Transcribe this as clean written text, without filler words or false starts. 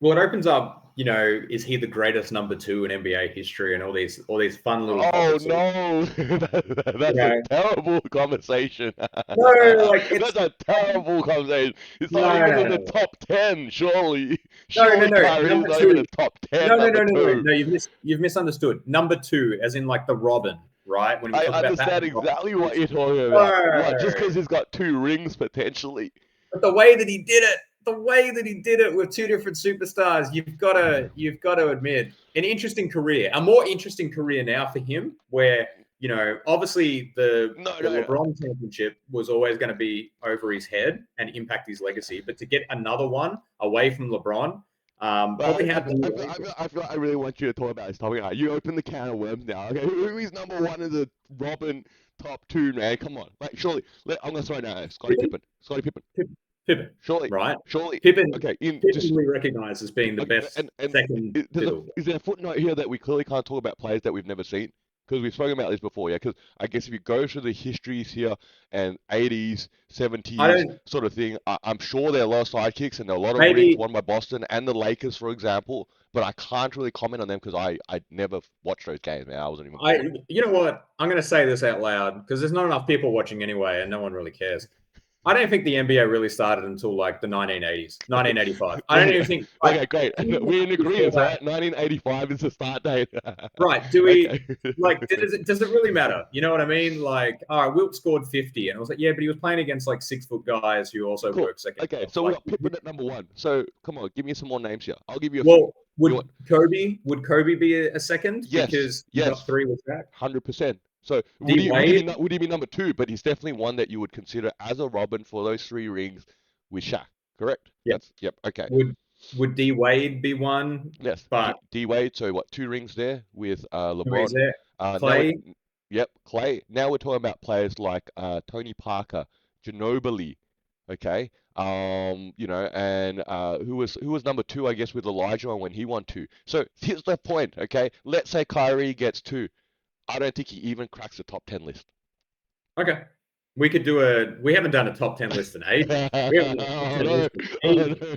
Well, it opens up, is he the greatest number two in NBA history, and all these fun little Oh topics. no, You that's a know, terrible conversation. no, like it's That's a terrible conversation. It's not no, even no, in the no, top 10, surely. no, no, Surely no. Kyrie is Number not even two. a top 10 No, no, number no, no, no, two. no. You've misunderstood. Number two, as in like the Robin, right? When we I talk about understand Batman Robin exactly what series. you're talking about. What, just No, because he's got two rings potentially? but the way that he did it with two different superstars, you've got to admit, an interesting career, a more interesting career now for him, where obviously the No, the no, no. LeBron championship was always going to be over his head and impact his legacy, but to get another one away from LeBron, But probably had the new I feel I really want you to talk about this topic. Right, you open the can of worms now. Okay, who is number one in the Robin top two, man? Come on, like surely. I'm gonna throw it now. Scottie Pippen, Pippen. Scottie Pippen. Pippen, Surely, right? surely. Pippen, Okay, in Pippen just we recognize as being the okay, best and second fiddle. is there a footnote here that we clearly can't talk about players that we've never seen? Because we've spoken about this before, yeah. Because I guess if you go through the histories here and 80s, I 70s don't. sort of thing, I'm sure there are a lot of sidekicks and there are a lot of rings Maybe won by Boston and the Lakers, for example. But I can't really comment on them because I never watched those games, man. I wasn't even I. born. You know what? I'm going to say this out loud because there's not enough people watching anyway, and no one really cares. I don't think the NBA really started until like the 1980s, 1985. I don't Okay, even think like okay, great. even We're in before agreement, that. right? 1985 is the start date. Right? Do we Okay. like? Does it really matter? You know what I mean? Like, all right, Wilt scored 50, and I was like, yeah, but he was playing against like 6 foot guys who also Cool. work second Okay, jobs. so we Like, got Pippen at number one. So come on, give me some more names here. I'll give you a few. well, You want? would Kobe be a second Yes, because he got yes, three with Shaq? 100%. So D Wade, would he be number two? But he's definitely one that you would consider as a Robin for those three rings with Shaq. Correct? yeah. That's yep. Okay. Would D Wade be one? Yes. But D Wade. So what? Two rings there with who is LeBron. there? Now Clay, yep, Clay. Now we're talking about players like Tony Parker, Ginobili. Okay. And who was number two, I guess, with Elijah when he won two. So here's the point, okay? Let's say Kyrie gets two. I don't think he even cracks the top 10 list. okay. We could do a. We haven't done a top 10 list in ages. We haven't done a top Oh 10 no, list in oh ages. no.